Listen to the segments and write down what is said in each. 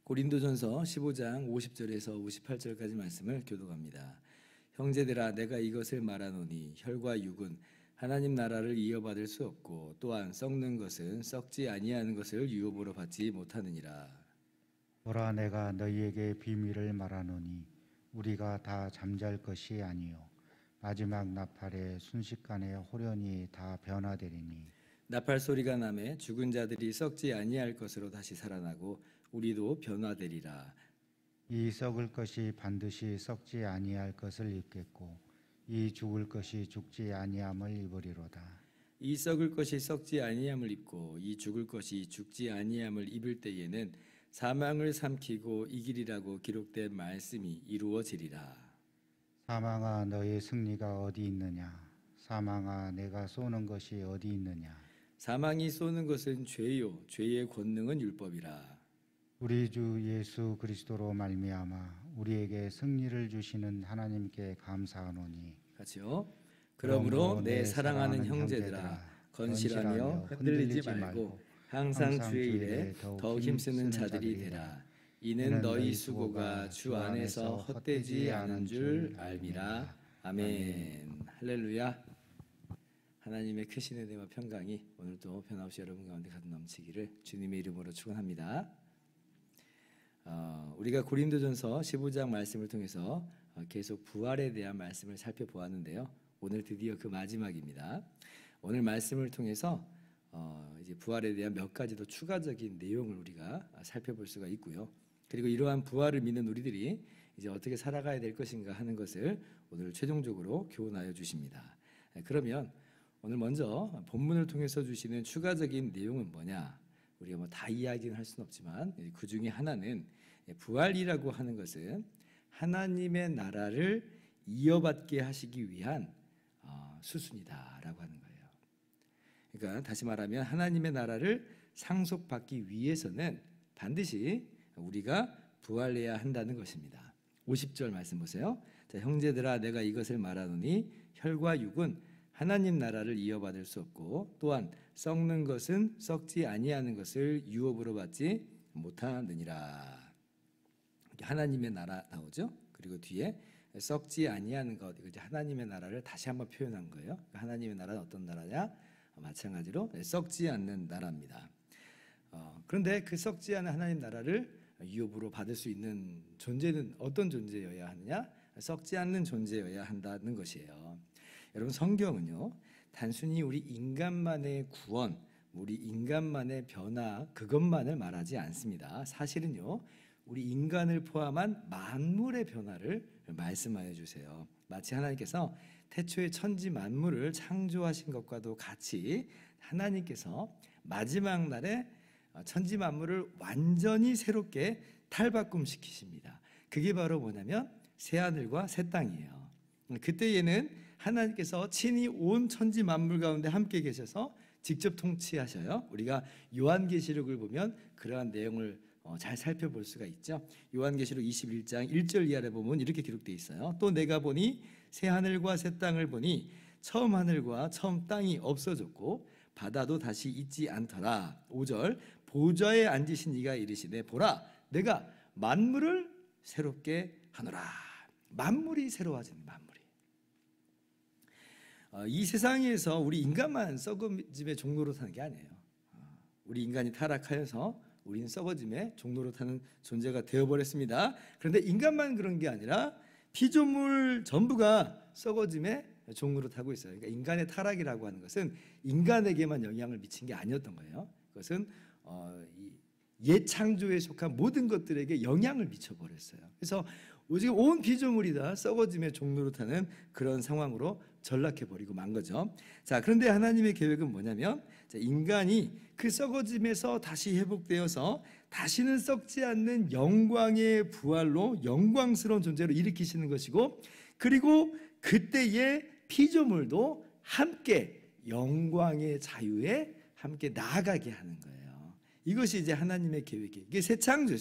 고린도전서 15장 50절에서 58절까지 말씀을 교독합니다. 형제들아 내가 이것을 말하노니 혈과 육은 하나님 나라를 이어받을 수 없고 또한 썩는 것은 썩지 아니하는 것을 유업으로 받지 못하느니라. 보라 내가 너희에게 비밀을 말하노니 우리가 다 잠잘 것이 아니요 마지막 나팔에 순식간에 호련히 다 변화되리니 나팔 소리가 나매 죽은 자들이 썩지 아니할 것으로 다시 살아나고 우리도 변화되리라. 이 썩을 것이 반드시 썩지 아니할 것을 입겠고 이 죽을 것이 죽지 아니함을 입으리로다. 이 썩을 것이 썩지 아니함을 입고 이 죽을 것이 죽지 아니함을 입을 때에는 사망을 삼키고 이기리라고 기록된 말씀이 이루어지리라. 사망아 너의 승리가 어디 있느냐? 사망아 내가 쏘는 것이 어디 있느냐? 사망이 쏘는 것은 죄요 죄의 권능은 율법이라. 우리 주 예수 그리스도로 말미암아 우리에게 승리를 주시는 하나님께 감사하노니 같이요. 그러므로 내 사랑하는 형제들아 건실하며 흔들리지 말고 항상 주의 일에 더욱 힘쓰는 자들이 되라. 이는 너희 수고가 주 안에서 헛되지 않은 줄 알미라. 아멘. 할렐루야. 하나님의 크신 은혜와 평강이 오늘도 변함없이 여러분 가운데 가득 넘치기를 주님의 이름으로 축원합니다. 우리가 고린도전서 15장 말씀을 통해서 계속 부활에 대한 말씀을 살펴보았는데요. 오늘 드디어 그 마지막입니다. 오늘 말씀을 통해서 이제 부활에 대한 몇 가지 더 추가적인 내용을 우리가 살펴볼 수가 있고요. 그리고 이러한 부활을 믿는 우리들이 이제 어떻게 살아가야 될 것인가 하는 것을 오늘 최종적으로 교훈하여 주십니다. 그러면 오늘 먼저 본문을 통해서 주시는 추가적인 내용은 뭐냐? 우리가 뭐 다 이야기는 할 수는 없지만 그 중에 하나는 부활이라고 하는 것은 하나님의 나라를 이어받게 하시기 위한 수순이다라고 하는 거예요. 그러니까 다시 말하면 하나님의 나라를 상속받기 위해서는 반드시 우리가 부활해야 한다는 것입니다. 50절 말씀 보세요. 자, 형제들아 내가 이것을 말하노니 혈과 육은 하나님 나라를 이어받을 수 없고 또한 썩는 것은 썩지 아니하는 것을 유업으로 받지 못하느니라. 하나님의 나라 나오죠. 그리고 뒤에 썩지 아니하는 것, 이제 하나님의 나라를 다시 한번 표현한 거예요. 하나님의 나라는 어떤 나라냐? 마찬가지로 썩지 않는 나라입니다. 그런데 그 썩지 않은 하나님 나라를 유업으로 받을 수 있는 존재는 어떤 존재여야 하느냐? 썩지 않는 존재여야 한다는 것이에요. 여러분 성경은요 단순히 우리 인간만의 구원, 우리 인간만의 변화 그것만을 말하지 않습니다. 사실은요 우리 인간을 포함한 만물의 변화를 말씀하여 주세요. 마치 하나님께서 태초에 천지 만물을 창조하신 것과도 같이 하나님께서 마지막 날에 천지 만물을 완전히 새롭게 탈바꿈시키십니다. 그게 바로 뭐냐면 새하늘과 새 땅이에요. 그때에는 하나님께서 친히 온 천지 만물 가운데 함께 계셔서 직접 통치하셔요. 우리가 요한계시록을 보면 그러한 내용을 잘 살펴볼 수가 있죠. 요한계시록 21장 1절 이하를 보면 이렇게 기록되어 있어요. 또 내가 보니 새 하늘과 새 땅을 보니 처음 하늘과 처음 땅이 없어졌고 바다도 다시 있지 않더라. 5절 보좌에 앉으신 이가 이르시되 보라 내가 만물을 새롭게 하노라. 만물이 새로워지는 만물이. 이 세상에서 우리 인간만 썩어짐의 종로로 타는 게 아니에요. 우리 인간이 타락하여서 우리는 썩어짐의 종로로 타는 존재가 되어버렸습니다. 그런데 인간만 그런 게 아니라 피조물 전부가 썩어짐의 종로로 타고 있어요. 그러니까 인간의 타락이라고 하는 것은 인간에게만 영향을 미친 게 아니었던 거예요. 그것은 옛 창조에 속한 모든 것들에게 영향을 미쳐버렸어요. 그래서 오직 온 피조물이 다 썩어짐의 종로로 타는 그런 상황으로 전락해버리고 만 거죠. 자, 그런데 하나님의 계획은 뭐냐면 인간이 그 썩어짐에서 다시 회복되어서 다시는 썩지 않는 영광의 부활로 영광스러운 존재로 일으키시는 것이고, 그리고 그때의 피조물도 함께 영광의 자유에 함께 나아가게 하는 거예요. 이것이 이제 하나님의 계획이에요. 이게 새 창조.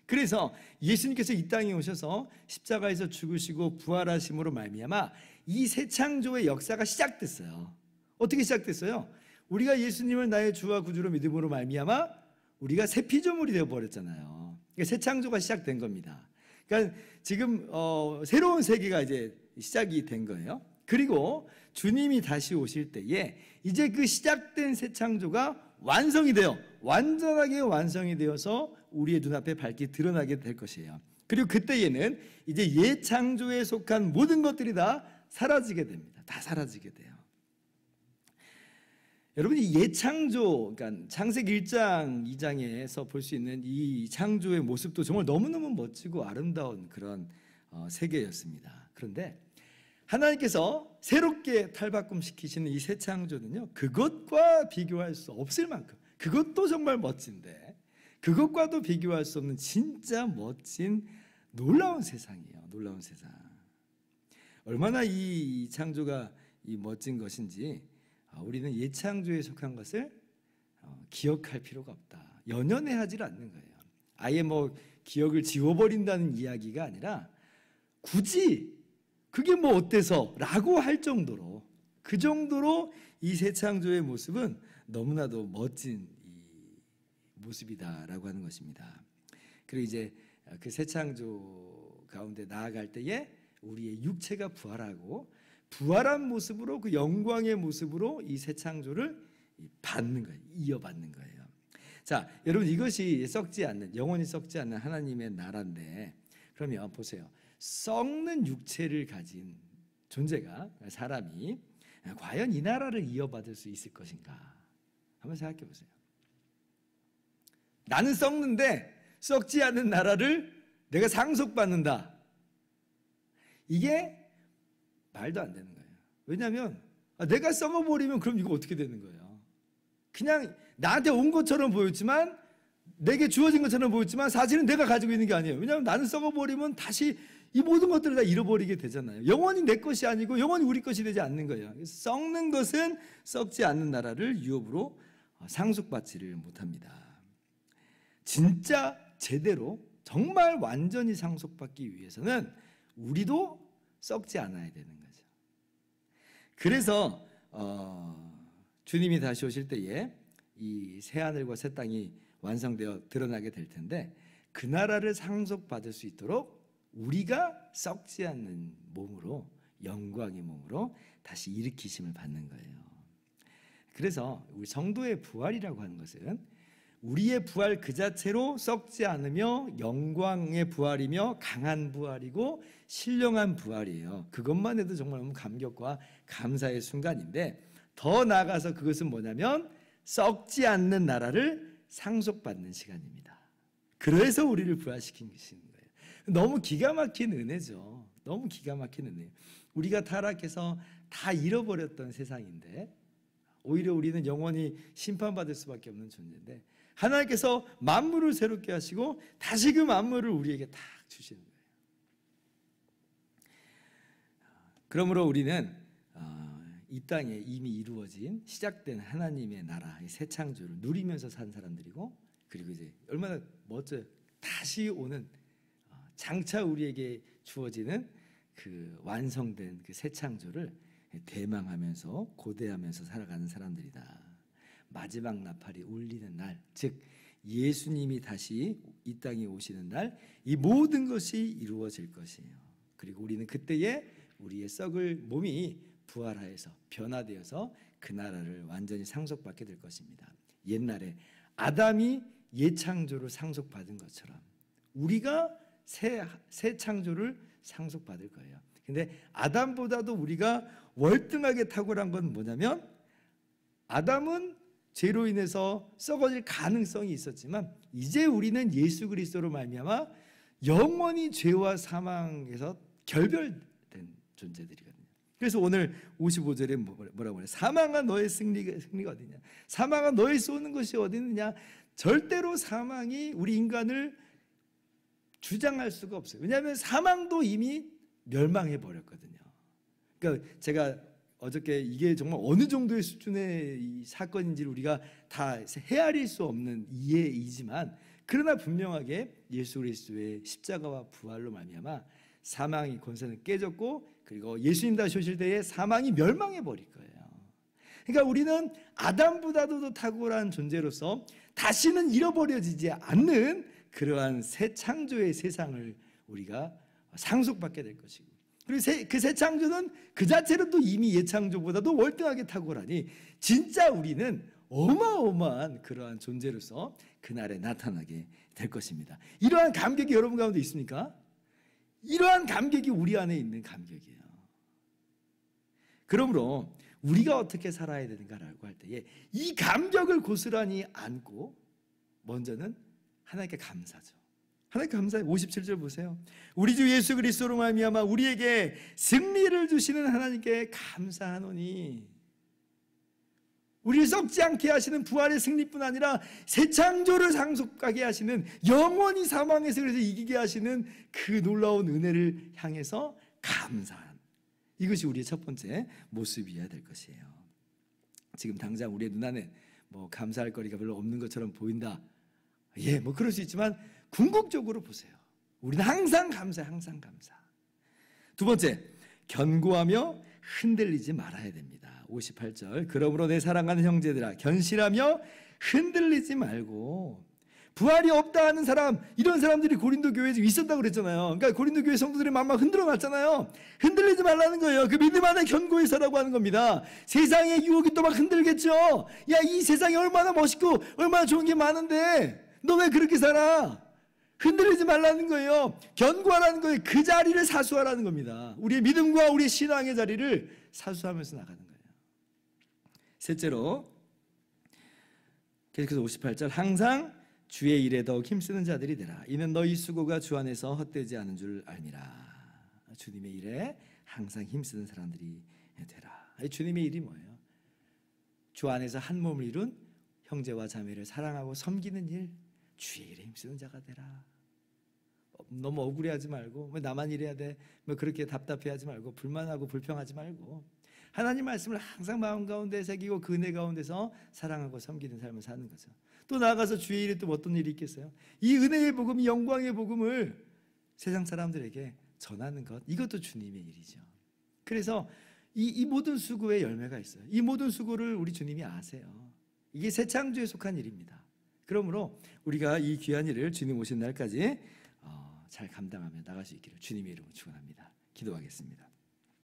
그래서 예수님께서 이 땅에 오셔서 십자가에서 죽으시고 부활하심으로 말미암아 이 새 창조의 역사가 시작됐어요. 어떻게 시작됐어요? 우리가 예수님을 나의 주와 구주로 믿음으로 말미암아 우리가 새 피조물이 되어버렸잖아요. 그러니까 새 창조가 시작된 겁니다. 그러니까 지금 새로운 세계가 이제 시작이 된 거예요. 그리고 주님이 다시 오실 때에 이제 그 시작된 새 창조가 완성이 돼요. 완전하게 완성이 되어서 우리의 눈앞에 밝게 드러나게 될 것이에요. 그리고 그때에는 이제 옛 창조에 속한 모든 것들이 다 사라지게 됩니다. 다 사라지게 돼요. 여러분이 옛 창조, 그러니까 창세기 1장, 2장에서 볼 수 있는 이 창조의 모습도 정말 너무너무 멋지고 아름다운 그런 세계였습니다. 그런데 하나님께서 새롭게 탈바꿈시키시는 이 새 창조는요, 그것과 비교할 수 없을 만큼, 그것도 정말 멋진데 그것과도 비교할 수 없는 진짜 멋진 놀라운 세상이에요. 놀라운 세상. 얼마나 이 창조가 이 멋진 것인지 우리는 옛 창조에 속한 것을 기억할 필요가 없다. 연연해하지 않는 거예요. 아예 뭐 기억을 지워버린다는 이야기가 아니라 굳이 그게 뭐 어때서 라고 할 정도로, 그 정도로 이 새 창조의 모습은 너무나도 멋진 이 모습이다라고 하는 것입니다. 그리고 이제 그 새 창조 가운데 나아갈 때에 우리의 육체가 부활하고 부활한 모습으로, 그 영광의 모습으로 이 새 창조를 받는 거예요. 이어받는 거예요. 자, 여러분, 이것이 썩지 않는, 영원히 썩지 않는 하나님의 나라인데, 그러면 보세요. 썩는 육체를 가진 존재가, 사람이 과연 이 나라를 이어받을 수 있을 것인가? 한번 생각해 보세요. 나는 썩는데 썩지 않는 나라를 내가 상속받는다. 이게 말도 안 되는 거예요. 왜냐하면 내가 썩어버리면 그럼 이거 어떻게 되는 거예요? 그냥 나한테 온 것처럼 보였지만, 내게 주어진 것처럼 보였지만 사실은 내가 가지고 있는 게 아니에요. 왜냐하면 나는 썩어버리면 다시 이 모든 것들을 다 잃어버리게 되잖아요. 영원히 내 것이 아니고 영원히 우리 것이 되지 않는 거예요. 썩는 것은 썩지 않는 나라를 유업으로 상속받지를 못합니다. 진짜 제대로 정말 완전히 상속받기 위해서는 우리도 썩지 않아야 되는 거죠. 그래서 주님이 다시 오실 때에 이 새하늘과 새 땅이 완성되어 드러나게 될 텐데, 그 나라를 상속받을 수 있도록 우리가 썩지 않는 몸으로, 영광의 몸으로 다시 일으키심을 받는 거예요. 그래서 우리 성도의 부활이라고 하는 것은 우리의 부활 그 자체로 썩지 않으며 영광의 부활이며 강한 부활이고 신령한 부활이에요. 그것만 해도 정말 너무 감격과 감사의 순간인데, 더 나아가서 그것은 뭐냐면 썩지 않는 나라를 상속받는 시간입니다. 그래서 우리를 부활시킨 것인 거예요. 너무 기가 막힌 은혜죠. 너무 기가 막힌 은혜예요. 우리가 타락해서 다 잃어버렸던 세상인데 오히려 우리는 영원히 심판받을 수밖에 없는 존재인데, 하나님께서 만물을 새롭게 하시고 다시 그 만물을 우리에게 딱 주시는 거예요. 그러므로 우리는 이 땅에 이미 이루어진 시작된 하나님의 나라, 새 창조를 누리면서 산 사람들이고, 그리고 이제 얼마나 멋져요. 다시 오는, 장차 우리에게 주어지는 그 완성된 그 새 창조를 대망하면서 고대하면서 살아가는 사람들이다. 마지막 나팔이 울리는 날, 즉 예수님이 다시 이 땅에 오시는 날, 이 모든 것이 이루어질 것이에요. 그리고 우리는 그때에 우리의 썩을 몸이 부활하여서 변화되어서 그 나라를 완전히 상속받게 될 것입니다. 옛날에 아담이 옛 창조를 상속받은 것처럼 우리가 새 창조를 상속받을 거예요. 근데 아담보다도 우리가 월등하게 탁월한 건 뭐냐면, 아담은 죄로 인해서 썩어질 가능성이 있었지만 이제 우리는 예수 그리스도로 말미암아 영원히 죄와 사망에서 결별된 존재들이거든요. 그래서 오늘 55절에 뭐라고 그래요? 사망아 너의 승리가 어디냐? 사망아 너의 쏘는 것이 어디 있느냐? 절대로 사망이 우리 인간을 주장할 수가 없어요. 왜냐하면 사망도 이미 멸망해 버렸거든요. 그러니까 제가 어저께 이게 정말 어느 정도의 수준의 이 사건인지를 우리가 다 헤아릴 수 없는 이해이지만, 그러나 분명하게 예수 그리스도의 십자가와 부활로 말미암아 사망의 권세는 깨졌고, 그리고 예수님 다시 오실 때에 사망이 멸망해 버릴 거예요. 그러니까 우리는 아담보다도 더 탁월한 존재로서 다시는 잃어버려지지 않는 그러한 새 창조의 세상을 우리가 상속받게 될 것이고, 그리고 그 새 창조는 그 자체로 또 이미 예창조보다도 월등하게 탁월하니 진짜 우리는 어마어마한 그러한 존재로서 그날에 나타나게 될 것입니다. 이러한 감격이 여러분 가운데 있습니까? 이러한 감격이 우리 안에 있는 감격이에요. 그러므로 우리가 어떻게 살아야 되는가라고 할 때에 이 감격을 고스란히 안고 먼저는 하나님께 감사죠. 하나님께 감사해요. 57절 보세요. 우리 주 예수 그리스도로 말미암아 우리에게 승리를 주시는 하나님께 감사하노니, 우리를 썩지 않게 하시는 부활의 승리뿐 아니라 새 창조를 상속하게 하시는, 영원히 사망에서 그래서 이기게 하시는 그 놀라운 은혜를 향해서 감사한, 이것이 우리의 첫 번째 모습이어야 될 것이에요. 지금 당장 우리의 눈안에 뭐 감사할 거리가 별로 없는 것처럼 보인다. 예, 뭐 그럴 수 있지만 궁극적으로 보세요. 우리는 항상 감사해, 항상 감사. 두 번째, 견고하며 흔들리지 말아야 됩니다. 58절, 그러므로 내 사랑하는 형제들아 견실하며 흔들리지 말고. 부활이 없다 하는 사람, 이런 사람들이 고린도 교회에 있었다고 그랬잖아요. 그러니까 고린도 교회 성도들의 마음 막 흔들어 놨잖아요. 흔들리지 말라는 거예요. 그 믿음 안에 견고히 서라고 하는 겁니다. 세상의 유혹이 또 막 흔들겠죠. 야, 이 세상에 얼마나 멋있고 얼마나 좋은 게 많은데 너 왜 그렇게 살아? 흔들리지 말라는 거예요. 견고하라는 거예요. 그 자리를 사수하라는 겁니다. 우리의 믿음과 우리의 신앙의 자리를 사수하면서 나가는 거예요. 셋째로, 계속해서 58절, 항상 주의 일에 더욱 힘쓰는 자들이 되라. 이는 너희 수고가 주 안에서 헛되지 않은 줄 알미라. 주님의 일에 항상 힘쓰는 사람들이 되라. 주님의 일이 뭐예요? 주 안에서 한 몸을 이룬 형제와 자매를 사랑하고 섬기는 일, 주의 일에 힘쓰는 자가 되라. 너무 억울해하지 말고, 왜 나만 이래야 돼, 뭐 그렇게 답답해하지 말고, 불만하고 불평하지 말고, 하나님 말씀을 항상 마음 가운데 새기고 그 은혜 가운데서 사랑하고 섬기는 삶을 사는 거죠. 또 나아가서 주의 일에 또 어떤 일이 있겠어요? 이 은혜의 복음, 이 영광의 복음을 세상 사람들에게 전하는 것, 이것도 주님의 일이죠. 그래서 이 모든 수고의 열매가 있어요. 이 모든 수고를 우리 주님이 아세요. 이게 새 창조에 속한 일입니다. 그러므로 우리가 이 귀한 일을 주님 오신 날까지 잘 감당하며 나갈 수 있기를 주님의 이름으로 축원합니다. 기도하겠습니다.